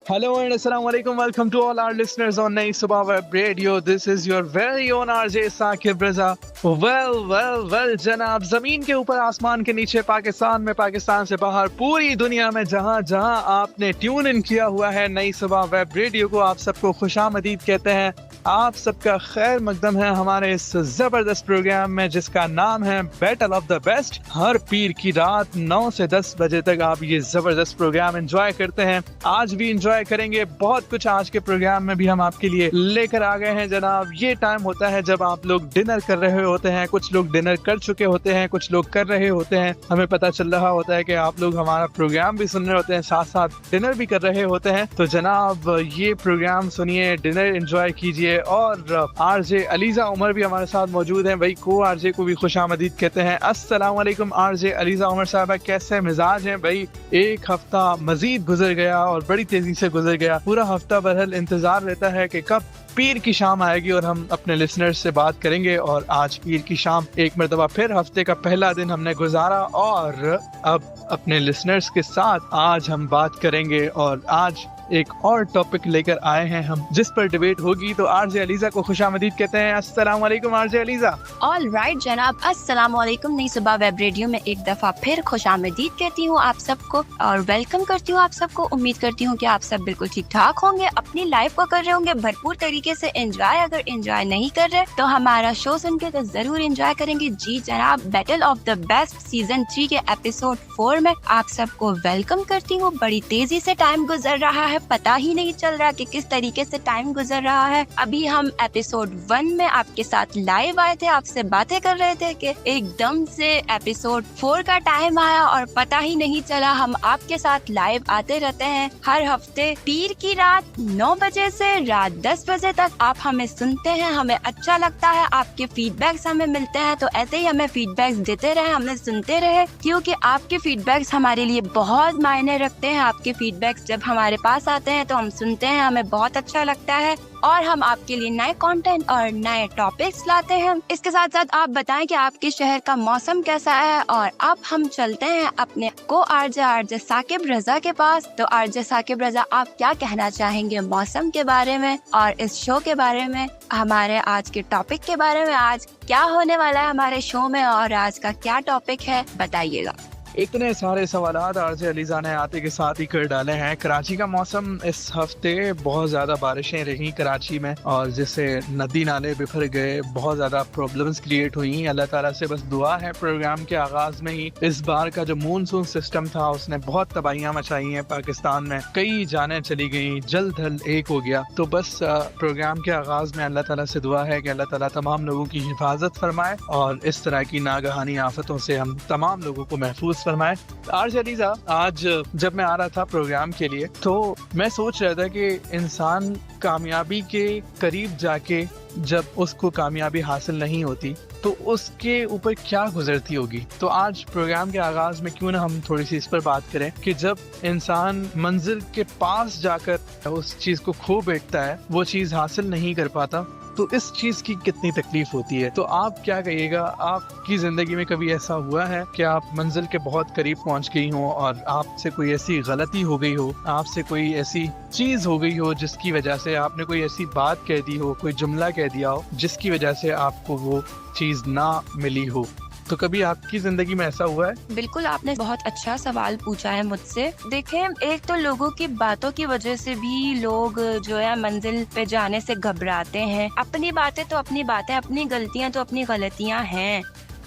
Hello and assalamu alaikum. Welcome to all our listeners on Nayi Subah Web Radio. This is your very own RJ Saqib Raza. Well, जनाब, जमीन के ऊपर आसमान के नीचे पाकिस्तान में, पाकिस्तान से बाहर पूरी दुनिया में जहां आपने ट्यून इन किया हुआ है नई सुबह वेब रेडियो को, आप सबको खुशामदीद कहते हैं। आप सबका खैर मकदम है हमारे इस जबरदस्त प्रोग्राम में जिसका नाम है बैटल ऑफ द बेस्ट। हर पीर की रात 9 से 10 बजे तक आप ये जबरदस्त प्रोग्राम एंजॉय करते हैं। आज भी एंजॉय करेंगे, बहुत कुछ आज के प्रोग्राम में भी हम आपके लिए लेकर आ गए हैं जनाब। ये टाइम होता है जब आप लोग डिनर कर रहे होते हैं, कुछ लोग डिनर कर चुके होते हैं, कुछ लोग कर रहे होते हैं। हमें पता चल रहा होता है कि आप लोग हमारा प्रोग्राम भी सुन रहे होते हैं, साथ साथ डिनर भी कर रहे होते हैं। तो जनाब ये प्रोग्राम सुनिए, डिनर एंजॉय कीजिए। और आरजे अलीजा उमर भी हमारे साथ मौजूद हैं, भाई को आरजे को भी खुशामदीद कहते हैं। अस्सलाम वालेकुम आरजे अलीजा उमर साहबा, कैसे मिजाज हैं भाई? एक हफ्ता मजीद गुजर गया और बड़ी तेजी से गुजर गया। पूरा हफ्ता बहरहाल इंतजार रहता है कि कब पीर की शाम आएगी और हम अपने लिसनर्स से बात करेंगे। और आज पीर की शाम एक मरतबा फिर हफ्ते का पहला दिन हमने गुजारा और अब अपने लिसनर्स के साथ आज हम बात करेंगे। और आज एक और टॉपिक लेकर आए हैं हम जिस पर डिबेट होगी। तो आरजे अलीजा को खुशामदीद कहते हैं। अस्सलाम वालेकुम आरजे अलीजा। ऑल राइट जनाब, अस्सलाम वालेकुम। नई सुबह वेब रेडियो में एक दफा फिर खुशामदीद कहती हूँ आप सबको और वेलकम करती हूँ आप सबको। उम्मीद करती हूँ कि आप सब बिल्कुल ठीक ठाक होंगे, अपनी लाइफ को कर रहे होंगे भरपूर तरीके से एंजॉय। अगर एंजॉय नहीं कर रहे तो हमारा शो सुन के तो जरूर एंजॉय करेंगे। जी जनाब, battle of the best season 3 के एपिसोड 4 में आप सबको वेलकम करती हूँ। बड़ी तेजी से टाइम गुजर रहा है, पता ही नहीं चल रहा कि किस तरीके से टाइम गुजर रहा है। अभी हम एपिसोड 1 में आपके साथ लाइव आए थे, आपसे बातें कर रहे थे कि एकदम से एपिसोड 4 का टाइम आया और पता ही नहीं चला। हम आपके साथ लाइव आते रहते हैं हर हफ्ते पीर की रात 9 बजे से रात 10 बजे तक। आप हमें सुनते हैं, हमें अच्छा लगता है, आपके फीडबैक्स हमें मिलते हैं। तो ऐसे ही हमें फीडबैक्स देते रहे, हमें सुनते रहे, क्योंकि आपके फीडबैक्स हमारे लिए बहुत मायने रखते हैं। आपके फीडबैक्स जब हमारे पास आते हैं तो हम सुनते हैं, हमें बहुत अच्छा लगता है और हम आपके लिए नए कंटेंट और नए टॉपिक्स लाते हैं। इसके साथ साथ आप बताएं कि आपके शहर का मौसम कैसा है। और अब हम चलते हैं अपने को आरजे साकिब रजा के पास। तो आरजे साकिब रजा, आप क्या कहना चाहेंगे मौसम के बारे में और इस शो के बारे में, हमारे आज के टॉपिक के बारे में? आज क्या होने वाला है हमारे शो में और आज का क्या टॉपिक है, बताइएगा। इतने सारे सवालात आरजे अलीजा ने आते के साथ ही कर डाले हैं। कराची का मौसम इस हफ्ते बहुत ज्यादा बारिशें रही कराची में और जिससे नदी नाले बिखर गए, बहुत ज्यादा प्रॉब्लम्स क्रिएट हुई। अल्लाह ताला से बस दुआ है, प्रोग्राम के आगाज में ही इस बार का जो मानसून सिस्टम था उसने बहुत तबाहियां मचाई हैं पाकिस्तान में, कई जानें चली गई, जल थल एक हो गया। तो बस प्रोग्राम के आगाज में अल्लाह ताला से दुआ है कि अल्लाह ताला तमाम लोगों की हिफाजत फरमाए और इस तरह की नागहानी आफतों से हम तमाम लोगों को महफूज फरमाए। आरजे अलीजा, आज जब मैं आ रहा था प्रोग्राम के लिए तो मैं सोच रहा था कि इंसान कामयाबी के करीब जाके जब उसको कामयाबी हासिल नहीं होती तो उसके ऊपर क्या गुजरती होगी। तो आज प्रोग्राम के आगाज में क्यों ना हम थोड़ी सी इस पर बात करें कि जब इंसान मंजिल के पास जाकर उस चीज को खो बैठता है, वो चीज हासिल नहीं कर पाता, तो इस चीज की कितनी तकलीफ होती है। तो आप क्या कहिएगा, आपकी जिंदगी में कभी ऐसा हुआ है कि आप मंजिल के बहुत करीब पहुंच गई हो और आपसे कोई ऐसी गलती हो गई हो, आपसे कोई ऐसी चीज हो गई हो जिसकी वजह से आपने कोई ऐसी बात कह दी हो, कोई जुमला कह दिया हो जिसकी वजह से आपको वो चीज ना मिली हो? तो कभी आपकी जिंदगी में ऐसा हुआ है? बिल्कुल, आपने बहुत अच्छा सवाल पूछा है मुझसे। देखें, एक तो लोगों की बातों की वजह से भी लोग जो है मंजिल पे जाने से घबराते हैं। अपनी बातें तो अपनी बातें, अपनी गलतियां तो अपनी गलतियां हैं।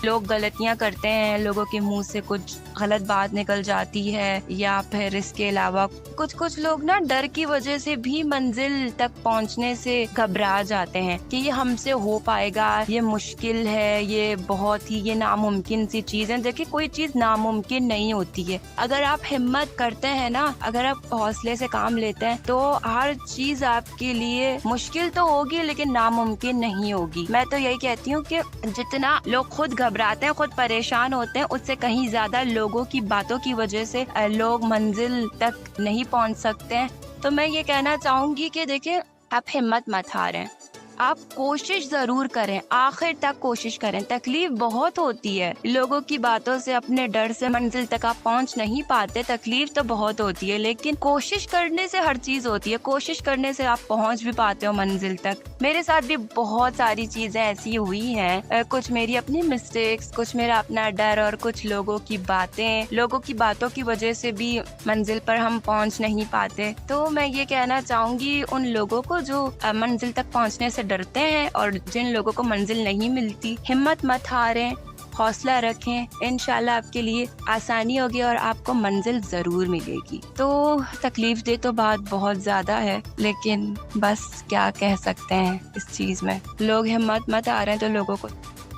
लोग गलतियां करते हैं, लोगों के मुंह से कुछ गलत बात निकल जाती है या फिर इसके अलावा कुछ लोग ना डर की वजह से भी मंजिल तक पहुंचने से घबरा जाते हैं कि ये हमसे हो पाएगा, ये मुश्किल है, ये बहुत ही ये नामुमकिन सी चीज है। देखिए, कोई चीज नामुमकिन नहीं होती है। अगर आप हिम्मत करते हैं ना, अगर आप हौसले से काम लेते हैं तो हर चीज आपके लिए मुश्किल तो होगी लेकिन नामुमकिन नहीं होगी। मैं तो यही कहती हूँ कि जितना लोग खुद घबराते हैं, खुद परेशान होते हैं, उससे कहीं ज्यादा लोगों की बातों की वजह से लोग मंजिल तक नहीं पहुंच सकते हैं। तो मैं ये कहना चाहूंगी कि देखिए, आप हिम्मत मत हारें। आप कोशिश जरूर करें, आखिर तक कोशिश करें। तकलीफ बहुत होती है, लोगों की बातों से, अपने डर से मंजिल तक आप पहुंच नहीं पाते, तकलीफ तो बहुत होती है, लेकिन कोशिश करने से हर चीज होती है। कोशिश करने से आप पहुंच भी पाते हो मंजिल तक। मेरे साथ भी बहुत सारी चीजें ऐसी हुई हैं, कुछ मेरी अपनी मिस्टेक्स, कुछ मेरा अपना डर और कुछ लोगों की बातें, लोगों की बातों की वजह से भी मंजिल पर हम पहुंच नहीं पाते। तो मैं ये कहना चाहूंगी उन लोगों को जो मंजिल तक पहुंचने से डरते हैं और जिन लोगों को मंजिल नहीं मिलती, हिम्मत मत हारें, हौसला रखें, इंशाल्लाह आपके लिए आसानी होगी और आपको मंजिल जरूर मिलेगी। तो तकलीफ दे तो बात बहुत ज्यादा है, लेकिन बस क्या कह सकते हैं इस चीज में। लोग हिम्मत मत आ रहे हैं तो लोगों को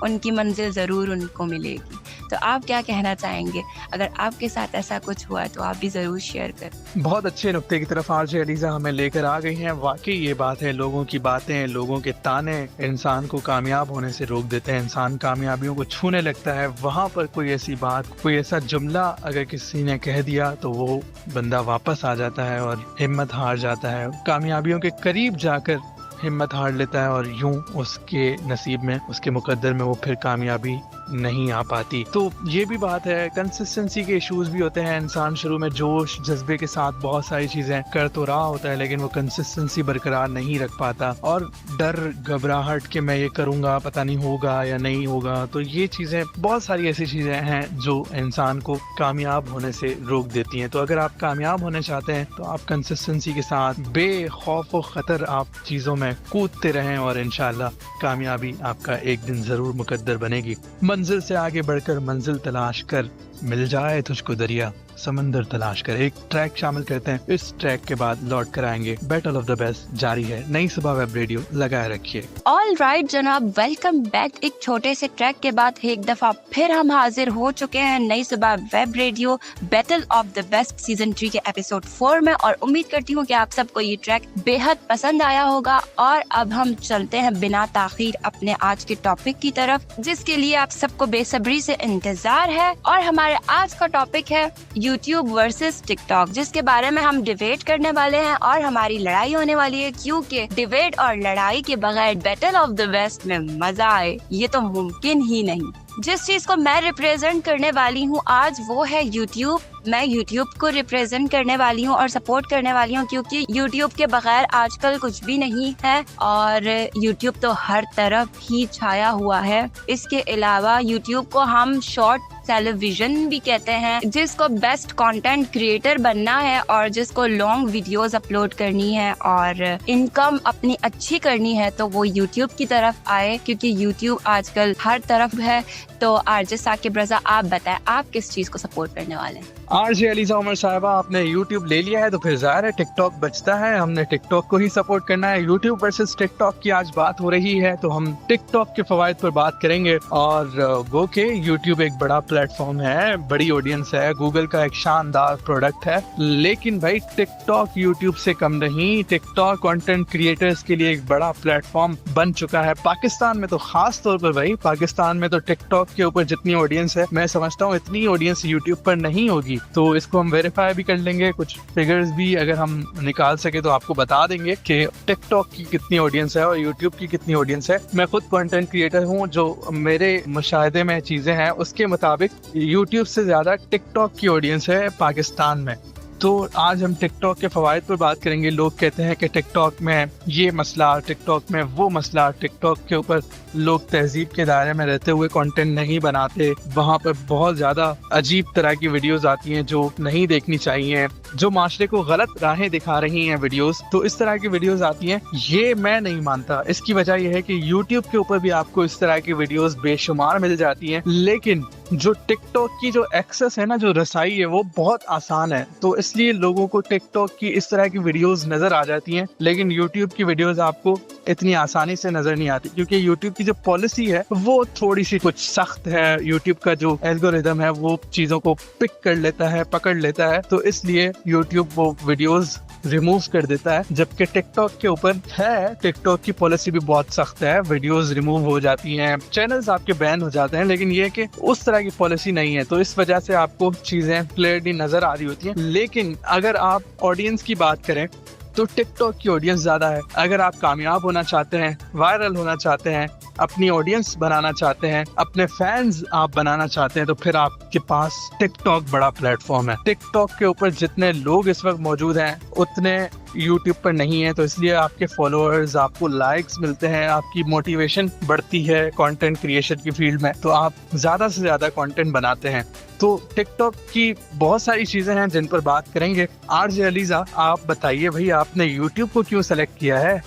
उनकी मंजिल जरूर उनको मिलेगी। तो आप क्या कहना चाहेंगे? अगर आपके साथ ऐसा कुछ हुआ है तो आप भी जरूर शेयर करें। बहुत अच्छे नुक्ते की तरफ आरजे अलीजा हमें लेकर आ गई हैं। वाकई ये बात है, लोगों की बातें, लोगों के ताने इंसान को कामयाब होने से रोक देते हैं। इंसान कामयाबियों को छूने लगता है, वहाँ पर कोई ऐसी बात, कोई ऐसा जुमला अगर किसी ने कह दिया तो वो बंदा वापस आ जाता है और हिम्मत हार जाता है, कामयाबियों के करीब जाकर हिम्मत हार लेता है और यूं उसके नसीब में, उसके मुकद्दर में वो फिर कामयाबी नहीं आ पाती। तो ये भी बात है, कंसिस्टेंसी के इश्यूज भी होते हैं। इंसान शुरू में जोश जज्बे के साथ बहुत सारी चीजें कर तो रहा होता है, लेकिन वो कंसिस्टेंसी बरकरार नहीं रख पाता और डर, घबराहट कि मैं ये करूंगा, पता नहीं होगा या नहीं होगा। तो ये चीजें, बहुत सारी ऐसी चीजें हैं जो इंसान को कामयाब होने से रोक देती हैं। तो अगर आप कामयाब होने चाहते हैं तो आप कंसिस्टेंसी के साथ बेखौफ व खतर आप चीजों में कूदते रहें और इंशाल्लाह कामयाबी आपका एक दिन जरूर मुकद्दर बनेगी। मंजिल से आगे बढ़कर मंजिल तलाश कर, मिल जाए तुझको दरिया समंदर तलाश कर। एक ट्रैक शामिल करते हैं, इस ट्रैक के बाद लौट कर आएंगे। बैटल ऑफ द बेस्ट जारी है, नई सुबह वेब रेडियो लगाए रखिए। ऑल राइट जनाब, वेलकम बैक। एक छोटे से ट्रैक के बाद एक दफा फिर हम हाजिर हो चुके हैं नई सुबह web radio battle of the best season 3 के एपिसोड 4 में, और उम्मीद करती हूँ कि आप सबको ये ट्रैक बेहद पसंद आया होगा। और अब हम चलते हैं बिना ताखीर अपने आज के टॉपिक की तरफ, जिसके लिए आप सबको बेसब्री से इंतजार है। और हमारे आज का टॉपिक है यूट्यूब वर्सेस टिकटॉक, जिसके बारे में हम डिबेट करने वाले हैं और हमारी लड़ाई होने वाली है, क्योंकि डिबेट और लड़ाई के बगैर बैटल ऑफ द बेस्ट में मजा आए ये तो मुमकिन ही नहीं। जिस चीज को मैं रिप्रेजेंट करने वाली हूँ आज वो है यूट्यूब। मैं यूट्यूब को रिप्रेजेंट करने वाली हूँ और सपोर्ट करने वाली हूँ, क्योंकि यूट्यूब के बगैर आजकल कुछ भी नहीं है और यूट्यूब तो हर तरफ ही छाया हुआ है। इसके अलावा यूट्यूब को हम शॉर्ट टेलीविजन भी कहते हैं, जिसको बेस्ट कंटेंट क्रिएटर बनना है और जिसको लॉन्ग वीडियोस अपलोड करनी है और इनकम अपनी अच्छी करनी है तो वो यूट्यूब की तरफ आए, क्योंकि यूट्यूब आजकल हर तरफ है। तो आरजे साकिब रजा, आप बताएं आप किस चीज को सपोर्ट करने वाले हैं? आरजे अलीजा उमर साहिबा, आपने यूट्यूब ले लिया है तो फिर ज़ाहिर है टिकटॉक बचता है, हमने टिकटॉक को ही सपोर्ट करना है। यूट्यूब वर्सेस टिकटॉक की आज बात हो रही है तो हम टिकटॉक के फवायद पर बात करेंगे। और वो के यूट्यूब एक बड़ा प्लेटफॉर्म है, बड़ी ऑडियंस है, गूगल का एक शानदार प्रोडक्ट है, लेकिन भाई टिकटॉक यूट्यूब से कम नहीं। टिकटॉक कंटेंट क्रिएटर्स के लिए एक बड़ा प्लेटफॉर्म बन चुका है पाकिस्तान में, तो खास तौर पर भाई पाकिस्तान में तो टिकटॉक के ऊपर जितनी ऑडियंस है, मैं समझता हूँ इतनी ऑडियंस यूट्यूब पर नहीं होगी। तो इसको हम वेरीफाई भी कर लेंगे, कुछ फिगर्स भी अगर हम निकाल सके तो आपको बता देंगे कि टिकटॉक की कितनी ऑडियंस है और यूट्यूब की कितनी ऑडियंस है। मैं खुद कंटेंट क्रिएटर हूँ, जो मेरे मुशाहिदे में चीजें हैं उसके मुताबिक यूट्यूब से ज्यादा टिकटॉक की ऑडियंस है पाकिस्तान में। तो आज हम टिकटॉक के फवायद पर बात करेंगे। लोग कहते हैं कि टिकटॉक में ये मसला, टिकटॉक में वो मसला, टिकटॉक के ऊपर लोग तहजीब के दायरे में रहते हुए कंटेंट नहीं बनाते, वहाँ पर बहुत ज़्यादा अजीब तरह की वीडियोस आती हैं जो नहीं देखनी चाहिए, जो माशरे को गलत राहें दिखा रही हैं वीडियोस। तो इस तरह की वीडियोस आती हैं, ये मैं नहीं मानता। इसकी वजह यह है कि यूट्यूब के ऊपर भी आपको इस तरह की वीडियोस बेशुमार मिल जाती हैं, लेकिन जो टिकटॉक की जो एक्सेस है ना, जो रसाई है, वो बहुत आसान है। तो इसलिए लोगों को टिकटॉक की इस तरह की वीडियोस नजर आ जाती हैं, लेकिन यूट्यूब की वीडियोस आपको इतनी आसानी से नजर नहीं आती, क्योंकि यूट्यूब की जो पॉलिसी है वो थोड़ी सी कुछ सख्त है। यूट्यूब का जो एल्गोरिदम है वो चीजों को पिक कर लेता है, पकड़ लेता है, तो इसलिए यूट्यूब वो वीडियोस रिमूव कर देता है। जबकि टिकटॉक के ऊपर है, टिकटॉक की पॉलिसी भी बहुत सख्त है, वीडियोस रिमूव हो जाती हैं, चैनल्स आपके बैन हो जाते हैं, लेकिन ये कि उस तरह की पॉलिसी नहीं है। तो इस वजह से आपको चीजें क्लियरली नजर आ रही होती हैं। लेकिन अगर आप ऑडियंस की बात करें तो टिकटॉक की ऑडियंस ज्यादा है। अगर आप कामयाब होना चाहते हैं, वायरल होना चाहते हैं, अपनी ऑडियंस बनाना चाहते हैं, अपने फैंस आप बनाना चाहते हैं, तो फिर आपके पास टिकटॉक बड़ा प्लेटफॉर्म है। टिकटॉक के ऊपर जितने लोग इस वक्त मौजूद हैं उतने यूट्यूब पर नहीं है, तो इसलिए आपके फॉलोअर्स, आपको लाइक्स मिलते हैं, आपकी मोटिवेशन बढ़ती है कंटेंट क्रिएशन की फील्ड में, तो आप ज्यादा से ज्यादा कंटेंट बनाते हैं। तो टिकटॉक की बहुत सारी चीजें हैं जिन पर बात करेंगे। आरजे अलीजा, आप बताइए भाई, आपने यूट्यूब को क्यों सेलेक्ट किया है?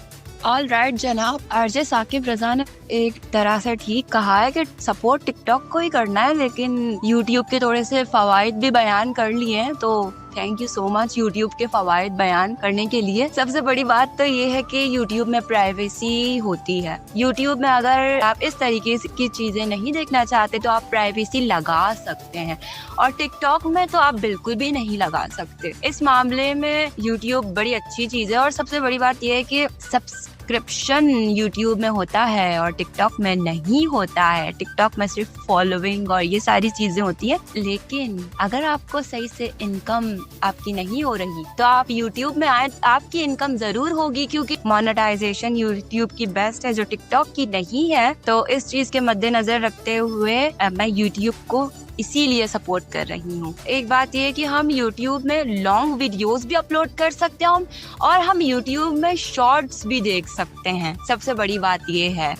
ऑल राइट जनाब, आरजे साकिब रजा ने एक तरह से ठीक कहा है कि सपोर्ट टिकटॉक को ही करना है, लेकिन यूट्यूब के थोड़े से फवाइद भी बयान कर लिए हैं, तो thank you so much YouTube के फवाइद बयान करने के लिए। सबसे बड़ी बात तो ये है कि यूट्यूब में प्राइवेसी होती है। यूट्यूब में अगर आप इस तरीके की चीजें नहीं देखना चाहते तो आप प्राइवेसी लगा सकते हैं, और टिकटॉक में तो आप बिल्कुल भी नहीं लगा सकते। इस मामले में यूट्यूब बड़ी अच्छी चीज है, और सबसे बड़ी बात यह है कि सब्सक्रिप्शन यूट्यूब में होता है और टिकटॉक में नहीं होता है। टिकटॉक में सिर्फ फॉलोइंग और ये सारी चीजें होती है, लेकिन अगर आपको सही से इनकम आपकी नहीं हो रही तो आप यूट्यूब में आए, आपकी इनकम जरूर होगी, क्योंकि मोनेटाइजेशन यूट्यूब की बेस्ट है जो टिकटॉक की नहीं है। तो इस चीज के मद्देनजर रखते हुए मैं यूट्यूब को इसीलिए सपोर्ट कर रही हूँ। एक बात ये है कि हम YouTube में लॉन्ग वीडियोस भी अपलोड कर सकते हैं, और हम YouTube में शॉर्ट्स भी देख सकते हैं। सबसे बड़ी बात ये है,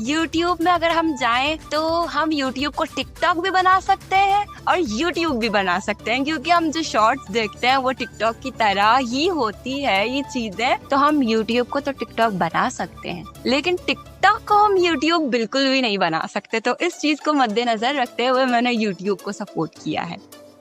YouTube में अगर हम जाएं तो हम YouTube को टिकटॉक भी बना सकते हैं और YouTube भी बना सकते हैं, क्योंकि हम जो शॉर्ट्स देखते हैं वो टिकटॉक की तरह ही होती है ये चीजें। तो हम YouTube को तो टिकटॉक बना सकते हैं, लेकिन टिकटॉक को हम YouTube बिल्कुल भी नहीं बना सकते। तो इस चीज को मद्देनजर रखते हुए मैंने YouTube को सपोर्ट किया है।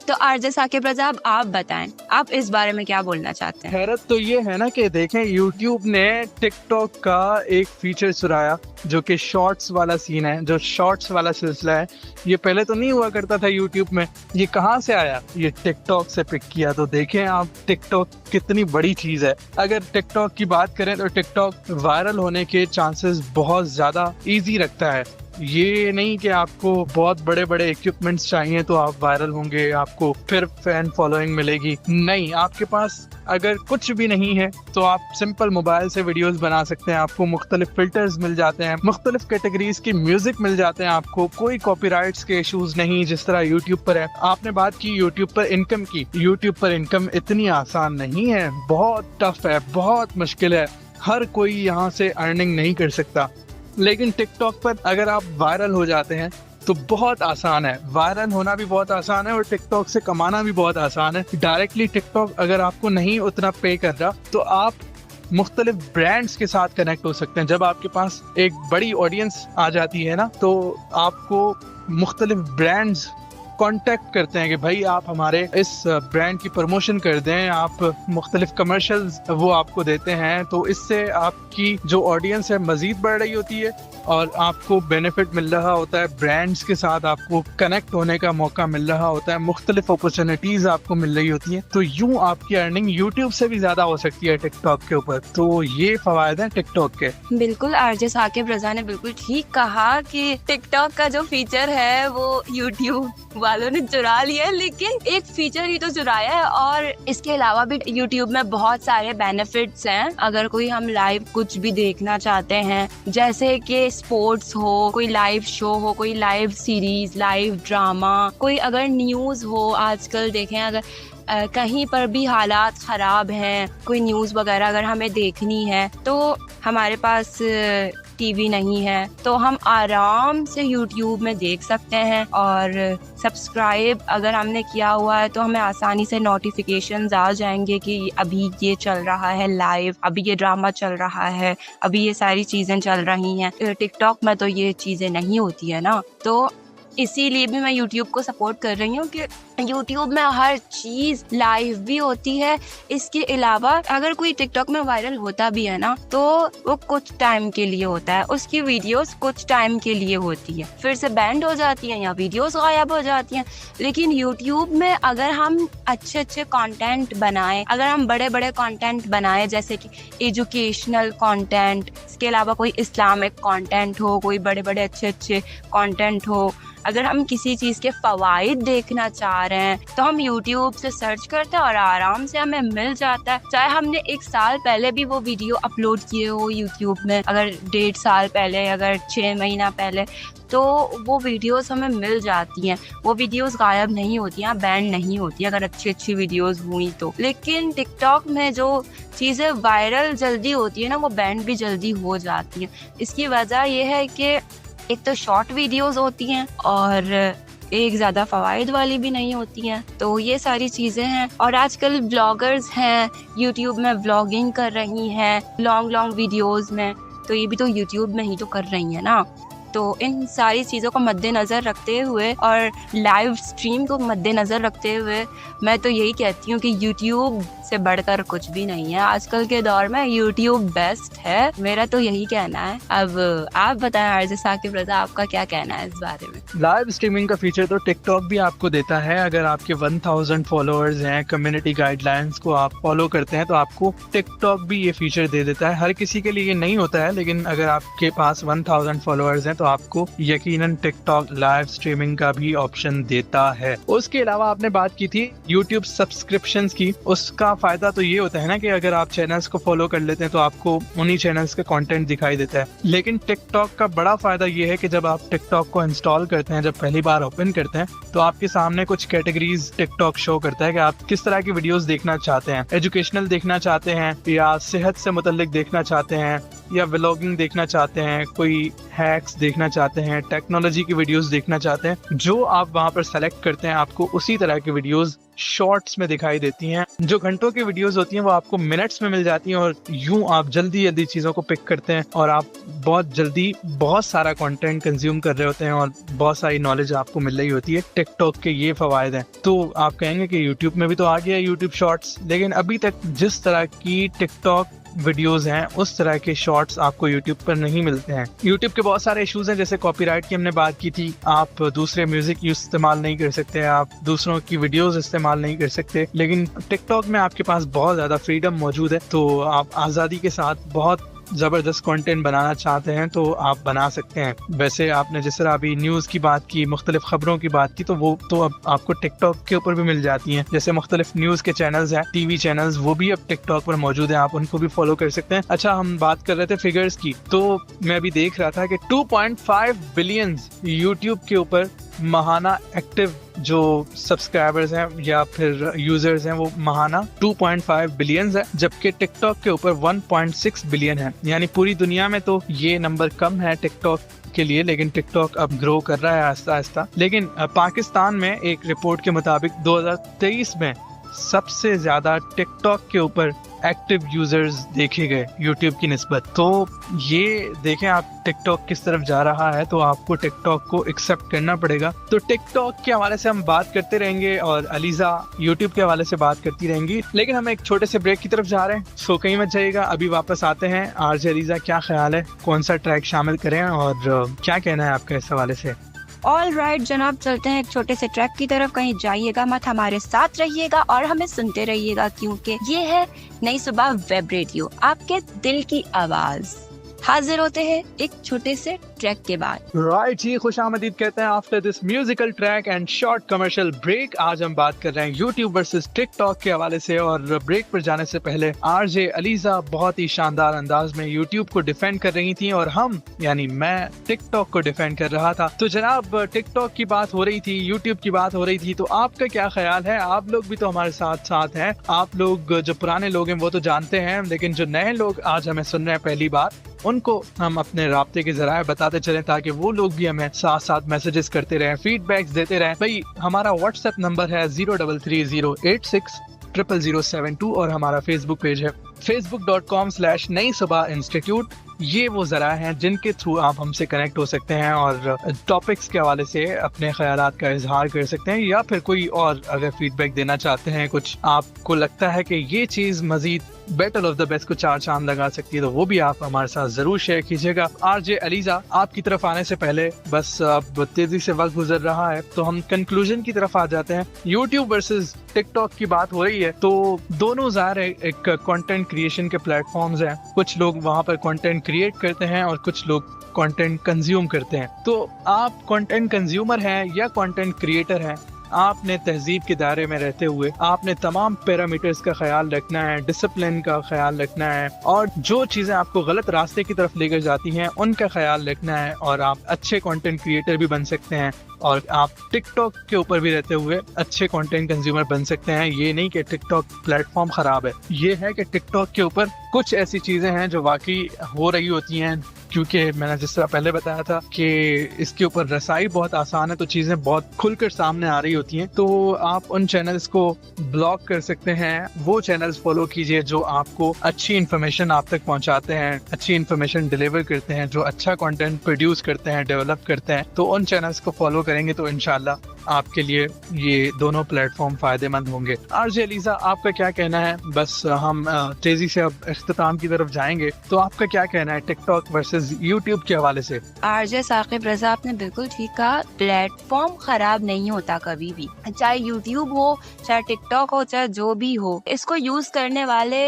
तो आरजे साकिब रजा, आप बताएं, आप इस बारे में क्या बोलना चाहते हैं? हैरत तो ये है ना कि देखें, YouTube ने टिकटॉक का एक फीचर चुराया जो कि शॉर्ट्स वाला सीन है, जो शॉर्ट्स वाला सिलसिला है। ये पहले तो नहीं हुआ करता था YouTube में। ये कहाँ से आया? ये टिकटॉक से पिक किया। तो देखें आप, टिकटॉक कितनी बड़ी चीज है। अगर टिकटॉक की बात करें तो टिकटॉक वायरल होने के चांसेस बहुत ज्यादा इजी रखता है। ये नहीं कि आपको बहुत बड़े बड़े इक्विपमेंट्स चाहिए तो आप वायरल होंगे, आपको फिर फैन फॉलोइंग मिलेगी। नहीं, आपके पास अगर कुछ भी नहीं है तो आप सिंपल मोबाइल से वीडियोस बना सकते हैं। आपको मुख्तलिफ फिल्टर्स मिल जाते हैं, मुख्तलिफ कैटेगरीज की म्यूजिक मिल जाते हैं, आपको कोई कॉपीराइट्स के इश्यूज नहीं जिस तरह यूट्यूब पर है। आपने बात की यूट्यूब पर इनकम की। यूट्यूब पर इनकम इतनी आसान नहीं है, बहुत टफ है, बहुत मुश्किल है। हर कोई यहाँ से अर्निंग नहीं कर सकता। लेकिन टिकटॉक पर अगर आप वायरल हो जाते हैं तो बहुत आसान है। वायरल होना भी बहुत आसान है और टिकटॉक से कमाना भी बहुत आसान है। डायरेक्टली टिकटॉक अगर आपको नहीं उतना पे कर रहा तो आप मुख्तलिफ ब्रांड्स के साथ कनेक्ट हो सकते हैं। जब आपके पास एक बड़ी ऑडियंस आ जाती है ना, तो आपको मुख्तलिफ ब्रांड्स कांटेक्ट करते हैं कि भाई आप हमारे इस ब्रांड की प्रमोशन कर दें, आप मुख्तलिफ कमर्शियल्स वो आपको देते हैं। तो इससे आपकी जो ऑडियंस है मजीद बढ़ रही होती है और आपको बेनिफिट मिल रहा होता है। ब्रांड्स के साथ आपको कनेक्ट होने का मौका मिल रहा होता है, मुख्तलिफ अपॉर्चुनिटीज आपको मिल रही होती है। तो यूं आपकी अर्निंग यूट्यूब से भी ज्यादा हो सकती है टिकटॉक के ऊपर। तो ये फवायद है टिकटॉक के। बिल्कुल, आरजे साकिब रजा ने बिल्कुल ठीक कहा कि टिकटॉक का जो फीचर है वो यूट्यूब वालों ने चुरा लिया है, लेकिन एक फीचर ही तो चुराया है, और इसके अलावा भी यूट्यूब में बहुत सारे बेनिफिट्स हैं। अगर कोई हम लाइव कुछ भी देखना चाहते हैं, जैसे कि स्पोर्ट्स हो, कोई लाइव शो हो, कोई लाइव सीरीज, लाइव ड्रामा, कोई अगर न्यूज हो, आजकल देखें अगर कहीं पर भी हालात खराब हैं, कोई न्यूज़ वगैरह अगर हमें देखनी है तो हमारे पास टीवी नहीं है, तो हम आराम से यूट्यूब में देख सकते हैं। और सब्सक्राइब अगर हमने किया हुआ है तो हमें आसानी से नोटिफिकेशंस आ जाएंगे कि अभी ये चल रहा है लाइव, अभी ये ड्रामा चल रहा है, अभी ये सारी चीज़ें चल रही हैं। टिकटॉक में तो ये चीज़ें नहीं होती है ना, तो इसीलिए भी मैं YouTube को सपोर्ट कर रही हूँ कि YouTube में हर चीज़ लाइव भी होती है। इसके अलावा अगर कोई टिकटॉक में वायरल होता भी है ना, तो वो कुछ टाइम के लिए होता है, उसकी वीडियोस कुछ टाइम के लिए होती है, फिर से बैंड हो जाती हैं या वीडियोस गायब हो जाती हैं। लेकिन YouTube में अगर हम अच्छे अच्छे कंटेंट बनाएं, अगर हम बड़े बड़े कंटेंट बनाएं, जैसे कि एजुकेशनल कंटेंट, इसके अलावा कोई इस्लामिक कंटेंट हो, कोई बड़े बड़े अच्छे अच्छे कंटेंट हो, अगर हम किसी चीज के फवाइद देखना चाह रहे हैं तो हम यूट्यूब से सर्च करते हैं और आराम से हमें मिल जाता है। चाहे हमने 1 साल पहले भी वो वीडियो अपलोड किए हो यूट्यूब में, अगर 1.5 साल पहले, अगर 6 महीना पहले, तो वो वीडियोस हमें मिल जाती हैं। वो वीडियोस गायब नहीं होती हैं, बैन नहीं होती अगर अच्छी वीडियोस हुई तो। लेकिन टिकटॉक में जो चीज़ें वायरल जल्दी होती है ना, वो बैन भी जल्दी हो जाती हैं। इसकी वजह ये है कि एक तो शॉर्ट वीडियोस होती हैं और एक ज़्यादा फ़वाइद वाली भी नहीं होती हैं, तो ये सारी चीज़ें हैं। और आजकल ब्लॉगर्स हैं, यूट्यूब में व्लॉगिंग कर रही हैं लॉन्ग वीडियोस में, तो ये भी तो यूट्यूब में ही तो कर रही हैं ना। तो इन सारी चीज़ों को मद्देनज़र रखते हुए और लाइव स्ट्रीम को मद्देनज़र रखते हुए मैं तो यही कहती हूँ कि यूट्यूब से बढ़कर कुछ भी नहीं है। आजकल के दौर में यूट्यूब बेस्ट है, मेरा तो यही कहना है। अब आप बताएं आरजे साकिब रज़ा, आपका क्या कहना है इस बारे में? लाइव स्ट्रीमिंग का फीचर तो टिकटॉक भी आपको देता है। अगर आपके 1000 फॉलोअर्स हैं, कम्युनिटी गाइडलाइंस को आप फॉलो करते हैं, तो आपको टिकटॉक भी ये फीचर दे देता है। हर किसी के लिए ये नहीं होता है, लेकिन अगर आपके पास 1000 फॉलोअर्स हैं तो आपको यकीनन टिकटॉक लाइव स्ट्रीमिंग का भी ऑप्शन देता है। उसके अलावा आपने बात की थी यूट्यूब सब्सक्रिप्शंस की। उसका फायदा तो ये होता है ना कि अगर आप चैनल्स को फॉलो कर लेते हैं तो आपको उन्हीं चैनल्स का कंटेंट दिखाई देता है। लेकिन टिकटॉक का बड़ा फायदा ये है कि जब आप टिकटॉक को इंस्टॉल करते हैं, जब पहली बार ओपन करते हैं, तो आपके सामने कुछ कैटेगरीज टिकटॉक शो करता है कि आप किस तरह की वीडियोस देखना चाहते हैं। एजुकेशनल देखना चाहते हैं, या सेहत से मुतल्लिक देखना चाहते हैं, या व्लॉगिंग देखना चाहते हैं, कोई हैक्स देखना चाहते हैं, टेक्नोलॉजी की वीडियोस देखना चाहते हैं। जो आप वहां पर सेलेक्ट करते हैं, आपको उसी तरह की वीडियोस शॉर्ट्स में दिखाई देती हैं। जो घंटों की वीडियोस होती हैं वो आपको मिनट्स में मिल जाती हैं, और यूं आप जल्दी चीज़ों को पिक करते हैं और आप बहुत जल्दी बहुत सारा कंटेंट कंज्यूम कर रहे होते हैं और बहुत सारी नॉलेज आपको मिल रही होती है। टिकटॉक के ये फवायद हैं। तो आप कहेंगे कि यूट्यूब में भी तो आ गया यूट्यूब शॉर्ट्स, लेकिन अभी तक जिस तरह की टिकटॉक वीडियोस हैं उस तरह के शॉर्ट्स आपको यूट्यूब पर नहीं मिलते हैं। यूट्यूब के बहुत सारे इश्यूज हैं, जैसे कॉपीराइट की हमने बात की थी। आप दूसरे म्यूजिक इस्तेमाल नहीं कर सकते, आप दूसरों की वीडियोस इस्तेमाल नहीं कर सकते, लेकिन टिकटॉक में आपके पास बहुत ज़्यादा फ्रीडम मौजूद है। तो आप आज़ादी के साथ बहुत जबरदस्त कंटेंट बनाना चाहते हैं तो आप बना सकते हैं। वैसे आपने जिस तरह अभी न्यूज़ की बात की, मुख्तलिफ खबरों की बात की, तो वो तो अब आपको टिकटॉक के ऊपर भी मिल जाती हैं। जैसे मुख्तलिफ न्यूज़ के चैनल्स हैं, टीवी चैनल्स, वो भी अब टिकटॉक पर मौजूद हैं, आप उनको भी फॉलो कर सकते हैं। अच्छा, हम बात कर रहे थे फिगर्स की, तो मैं अभी देख रहा था कि 2.5 बिलियन यूट्यूब के ऊपर महाना एक्टिव जो सब्सक्राइबर्स हैं या फिर यूजर्स हैं, वो महाना 2.5 बिलियन है, जबकि टिकटॉक के ऊपर 1.6 बिलियन है। यानी पूरी दुनिया में तो ये नंबर कम है टिकटॉक के लिए, लेकिन टिकटॉक अब ग्रो कर रहा है आहिस्ता आहिस्ता। लेकिन पाकिस्तान में एक रिपोर्ट के मुताबिक 2023 में सबसे ज्यादा टिकटॉक के ऊपर एक्टिव यूजर्स देखे गए यूट्यूब की निस्बत। तो ये देखें आप टिकटॉक किस तरफ जा रहा है, तो आपको टिकटॉक को एक्सेप्ट करना पड़ेगा। तो टिकटॉक के हवाले से हम बात करते रहेंगे और अलीजा यूट्यूब के हवाले से बात करती रहेंगी, लेकिन हम एक छोटे से ब्रेक की तरफ जा रहे हैं, सो कहीं मत जाइएगा। अभी वापस आते हैं। आरजे अलीजा, क्या ख्याल है, कौन सा ट्रैक शामिल करें और क्या कहना है आपका इस हवाले से? ऑल राइट जनाब, चलते हैं एक छोटे से ट्रैक की तरफ। कहीं जाइएगा मत, हमारे साथ रहिएगा और हमें सुनते रहिएगा, क्योंकि ये है नई सुबह वेब रेडियो, आपके दिल की आवाज। हाजिर होते हैं एक छोटे से ट्रैक के बाद। राइट जी, खुशामदीद कहते हैं after this musical track and short commercial break. आज हम बात कर रहे हैं यूट्यूब वर्सेस टिकटॉक के हवाले से, और ब्रेक पर जाने से पहले आरजे अलीजा बहुत ही शानदार अंदाज में यूट्यूब को डिफेंड कर रही थी और हम यानी मैं टिकटॉक को डिफेंड कर रहा था। तो जनाब, टिकटॉक की बात हो रही थी, यूट्यूब की बात हो रही थी, तो आपका क्या ख्याल है? आप लोग भी तो हमारे साथ साथ हैं। आप लोग जो पुराने लोग हैं वो तो जानते हैं, लेकिन जो नए लोग आज हमें सुन रहे हैं पहली बार, उनको हम अपने राब्ते के जराए बताते चलें ताकि वो लोग भी हमें साथ साथ मैसेजेस करते रहें, फीडबैक्स देते रहें। भाई, हमारा व्हाट्सएप नंबर है 0330860072 और हमारा फेसबुक पेज है facebook.com/नई सुबह इंस्टीट्यूट। ये वो जरा हैं जिनके थ्रू आप हमसे कनेक्ट हो सकते हैं और टॉपिक्स के हवाले से अपने ख्यालात का इजहार कर सकते हैं, या फिर कोई और अगर फीडबैक देना चाहते हैं, कुछ आपको लगता है कि ये चीज़ मजीद बैटल ऑफ द बेस्ट को 4 चांद लगा सकती है, तो वो भी आप हमारे साथ जरूर शेयर कीजिएगा। आरजे अलीजा, आपकी तरफ आने से पहले बस अब तेजी से वक्त गुजर रहा है तो हम कंक्लूजन की तरफ आ जाते हैं। यूट्यूब वर्सेस टिकटॉक की बात हो रही है, तो दोनों ज़ाहिर है एक कंटेंट क्रिएशन के प्लेटफॉर्म्स हैं। कुछ लोग वहाँ पर कंटेंट क्रिएट करते हैं और कुछ लोग कंटेंट कंज्यूम करते हैं। तो आप कंटेंट कंज्यूमर हैं या कंटेंट क्रिएटर हैं, आपने तहजीब के दायरे में रहते हुए आपने तमाम पैरामीटर्स का ख्याल रखना है, डिसिप्लिन का ख्याल रखना है, और जो चीज़ें आपको गलत रास्ते की तरफ लेकर जाती हैं उनका ख्याल रखना है, और आप अच्छे कंटेंट क्रिएटर भी बन सकते हैं और आप टिकटॉक के ऊपर भी रहते हुए अच्छे कंटेंट कंज्यूमर बन सकते हैं। ये नहीं कि टिकटॉक प्लेटफॉर्म ख़राब है, ये है कि टिकटॉक के ऊपर कुछ ऐसी चीज़ें हैं जो वाकई हो रही होती हैं, क्योंकि मैंने जिस तरह पहले बताया था कि इसके ऊपर रसाई बहुत आसान है, तो चीज़ें बहुत खुलकर सामने आ रही होती हैं। तो आप उन चैनल्स को ब्लॉक कर सकते हैं, वो चैनल्स फॉलो कीजिए जो आपको अच्छी इन्फॉर्मेशन आप तक पहुंचाते हैं, अच्छी इन्फॉर्मेशन डिलीवर करते हैं, जो अच्छा कंटेंट प्रोड्यूस करते हैं, डेवलप करते हैं। तो उन चैनल्स को फॉलो करेंगे तो इंशाल्लाह आपके लिए ये दोनों प्लेटफॉर्म फायदेमंद होंगे। आरजे अलीजा, आपका क्या कहना है? बस हम तेजी से अब इख्तिताम की तरफ जाएंगे, तो आपका क्या कहना है टिकटॉक वर्सेस यूट्यूब के हवाले से? आरजे साकिब रजा, आपने बिल्कुल ठीक कहा। प्लेटफॉर्म खराब नहीं होता कभी भी, चाहे यूट्यूब हो, चाहे टिकटॉक हो, चाहे जो भी हो। इसको यूज करने वाले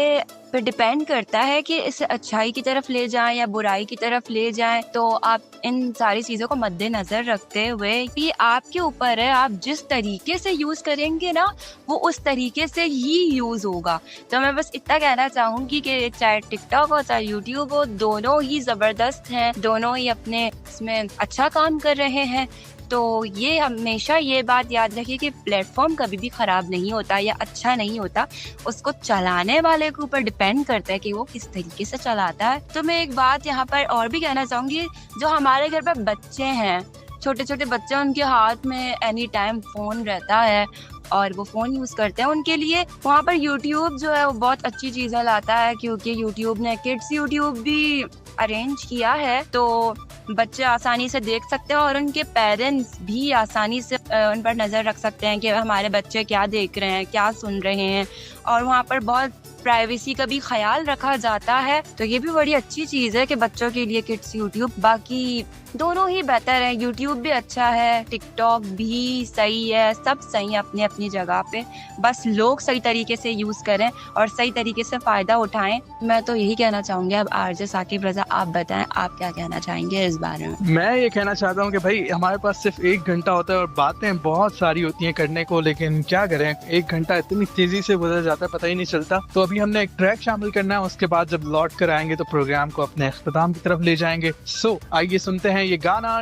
पे डिपेंड करता है कि इसे अच्छाई की तरफ ले जाएं या बुराई की तरफ ले जाएं। तो आप इन सारी चीजों को मद्देनजर रखते हुए कि आपके ऊपर है, आप जिस तरीके से यूज करेंगे ना वो उस तरीके से ही यूज होगा। तो मैं बस इतना कहना चाहूंगी कि चाहे टिकटॉक हो चाहे यूट्यूब हो, दोनों ही जबरदस्त हैं, दोनों ही अपने इसमें अच्छा काम कर रहे हैं। तो ये हमेशा ये बात याद रखिए कि प्लेटफॉर्म कभी भी खराब नहीं होता या अच्छा नहीं होता, उसको चलाने वाले के ऊपर डिपेंड करता है कि वो किस तरीके से चलाता है। तो मैं एक बात यहाँ पर और भी कहना चाहूंगी, जो हमारे घर पर बच्चे हैं, छोटे छोटे बच्चे, उनके हाथ में एनी टाइम फोन रहता है और वो फ़ोन यूज़ करते हैं, उनके लिए वहाँ पर यूट्यूब जो है वो बहुत अच्छी चीज़ें लाता है, क्योंकि यूट्यूब ने किड्स यूट्यूब भी अरेंज किया है, तो बच्चे आसानी से देख सकते हैं और उनके पेरेंट्स भी आसानी से उन पर नज़र रख सकते हैं कि हमारे बच्चे क्या देख रहे हैं, क्या सुन रहे हैं, और वहाँ पर बहुत प्राइवेसी का भी ख्याल रखा जाता है। तो ये भी बड़ी अच्छी चीज़ है कि बच्चों के लिए किड्स यूट्यूब। बाकी दोनों ही बेहतर है, यूट्यूब भी अच्छा है, टिकटॉक भी सही है, सब सही है अपनी अपनी जगह पे। बस लोग सही तरीके से यूज़ करें और सही तरीके से फ़ायदा उठाएं। मैं तो यही कहना चाहूँगी। अब आरजे साकिब रजा, आप बताएं, आप क्या कहना चाहेंगे इस बारे में? मैं ये कहना चाहता हूँ कि भाई हमारे पास सिर्फ 1 घंटा होता है और बातें बहुत सारी होती हैं करने को, लेकिन क्या करें, 1 घंटा इतनी तेजी से गुजर जाता है, पता ही नहीं चलता। तो अभी हमने एक ट्रैक शामिल करना है, उसके बाद जब लौट कर आएंगे तो प्रोग्राम को अपने इख्तिताम की तरफ ले जाएंगे। सो आइए सुनते हैं ये गाना,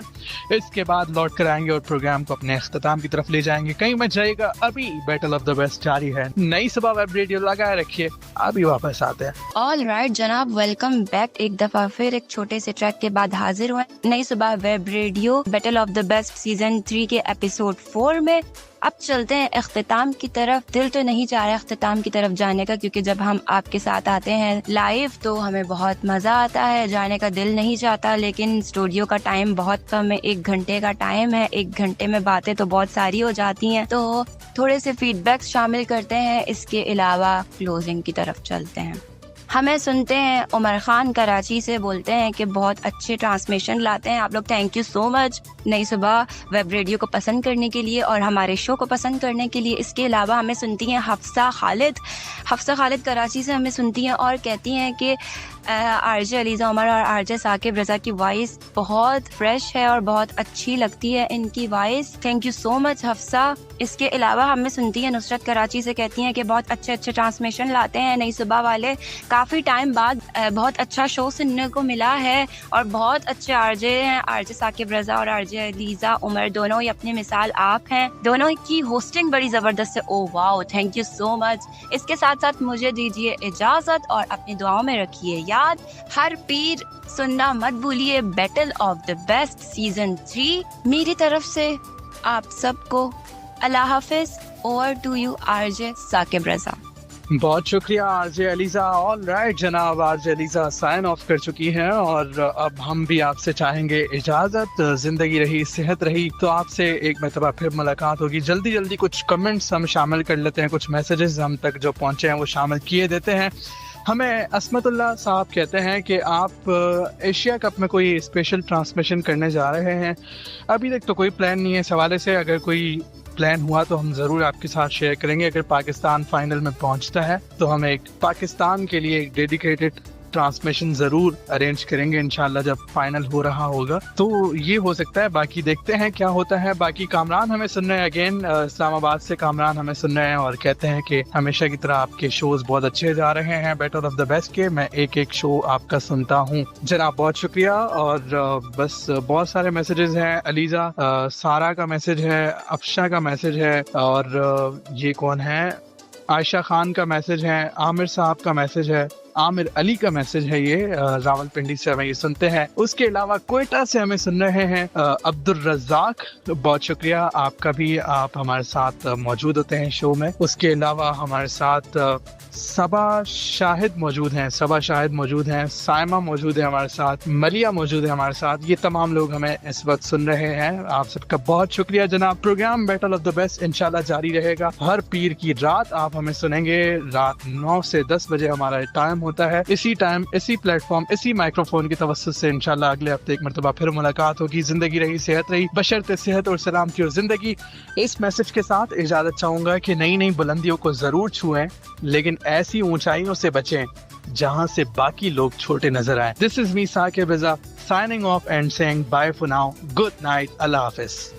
इसके बाद लौट कर आएंगे और प्रोग्राम को अपने इख्तिताम की तरफ ले जाएंगे। कहीं मत जाइएगा, अभी बैटल ऑफ द बेस्ट जारी है। नई सुबह वेब रेडियो लगाए रखिए, अभी वापस आते हैं। ऑल राइट जनाब, वेलकम बैक। एक दफा फिर एक छोटे से ट्रैक के बाद हाजिर हुए नई सुबह web radio battle of the best season 3 के एपिसोड 4 में। अब चलते हैं इख्तिताम की तरफ। दिल तो नहीं चाह रहा इख्तिताम की तरफ जाने का, क्योंकि जब हम आपके साथ आते हैं लाइव तो हमें बहुत मजा आता है, जाने का दिल नहीं चाहता, लेकिन स्टूडियो का टाइम बहुत कम है, 1 घंटे का टाइम है, 1 घंटे में बातें तो बहुत सारी हो जाती हैं, तो थोड़े से फीडबैक शामिल करते हैं। इसके अलावा क्लोजिंग की तरफ चलते हैं। हमें सुनते हैं उमर खान कराची से, बोलते हैं कि बहुत अच्छे ट्रांसमिशन लाते हैं आप लोग, थैंक यू सो मच नई सुबह वेब रेडियो को पसंद करने के लिए और हमारे शो को पसंद करने के लिए। इसके अलावा हमें सुनती हैं हफ्सा खालिद कराची से हमें सुनती हैं और कहती हैं कि आरजे अलीजा उमर और आरजे साकिब रजा की वॉइस बहुत फ्रेश है और बहुत अच्छी लगती है इनकी voice, thank you so much Hafsa. इसके अलावा हमें सुनती है नुसरत कराची से, कहती हैं कि बहुत अच्छे अच्छे ट्रांसमिशन लाते हैं नई सुबह वाले, काफ़ी टाइम बाद बहुत अच्छा शो सुनने को मिला है और बहुत अच्छे आरजे हैं, आरजे साकिब रजा और आरजे अलीजा उमर, दोनों ही अपनी मिसाल आप हैं, दोनों की होस्टिंग बड़ी ज़बरदस्त है। Oh wow, thank you so much. इसके साथ साथ मुझे दीजिए इजाज़त और अपनी दुआओं में रखिए याद, हर पीर सुनना मत भूलिए battle of the best season 3। मेरी तरफ से आप सबको अल्लाह हाफिज। Over to you RJ Saqib Raza. बहुत शुक्रिया आरजे अलीजा। ऑल राइट जनाब, आरजे अलीजा साइन ऑफ कर चुकी हैं और अब हम भी आपसे चाहेंगे इजाज़त। जिंदगी रही, सेहत रही, तो आपसे एक मरतबा फिर मुलाकात होगी। जल्दी जल्दी कुछ कमेंट्स हम शामिल कर लेते हैं, कुछ मैसेजेस हम तक जो पहुंचे हैं वो शामिल किए देते हैं। हमें असमतुल्लाह साहब कहते हैं कि आप एशिया कप में कोई स्पेशल ट्रांसमिशन करने जा रहे हैं। अभी तक तो कोई प्लान नहीं है इस हवाले से, अगर कोई प्लान हुआ तो हम ज़रूर आपके साथ शेयर करेंगे। अगर पाकिस्तान फाइनल में पहुंचता है तो हम एक पाकिस्तान के लिए एक डेडिकेटेड ट्रांसमिशन ज़रूर अरेंज करेंगे इंशाल्लाह जब फाइनल हो रहा होगा। तो ये हो सकता है, बाकी देखते हैं क्या होता है। बाकी कामरान हमें सुन रहे हैं, अगेन इस्लामाबाद से कामरान हमें सुन रहे हैं और कहते हैं कि हमेशा की तरह आपके शोज बहुत अच्छे जा रहे हैं, बेटर ऑफ द बेस्ट के। मैं एक एक शो आपका सुनता हूँ। जनाब बहुत शुक्रिया। और बस बहुत सारे मैसेजेस हैं। अलीजा सारा का मैसेज है, अफशा का मैसेज है, और ये कौन है, आयशा खान का मैसेज है, आमिर साहब का मैसेज है, आमिर अली का मैसेज है, ये रावलपिंडी से हमें ये सुनते हैं। उसके अलावा कोयटा से हमें सुन रहे हैं अब्दुल रज़ाक, बहुत शुक्रिया आपका भी, आप हमारे साथ मौजूद होते हैं शो में। उसके अलावा हमारे साथ सबा शाहिद मौजूद हैं, साइमा मौजूद है हमारे साथ, मलिया मौजूद है हमारे साथ। ये तमाम लोग हमें इस वक्त सुन रहे हैं, आप सबका बहुत शुक्रिया जनाब। Program battle of the best इंशाल्लाह जारी रहेगा। हर पीर की रात आप हमें सुनेंगे, रात 9 से 10 बजे हमारा टाइम होता है। इसी टाइम, इसी प्लेटफॉर्म, इसी माइक्रोफोन की तवज्जुह से इंशाल्लाह अगले हफ्ते एक मरतबा फिर मुलाकात होगी। जिंदगी रही सेहत रही, बशर्ते सेहत और सलामती और जिंदगी। इस मैसेज के साथ इजाजत चाहूंगा कि नई नई बुलंदियों को जरूर छुएं, लेकिन ऐसी ऊंचाइयों से बचें जहां से बाकी लोग छोटे नजर आए। This is me Saqib Raza signing off and saying bye for now, good night, अल्लाह हाफिज।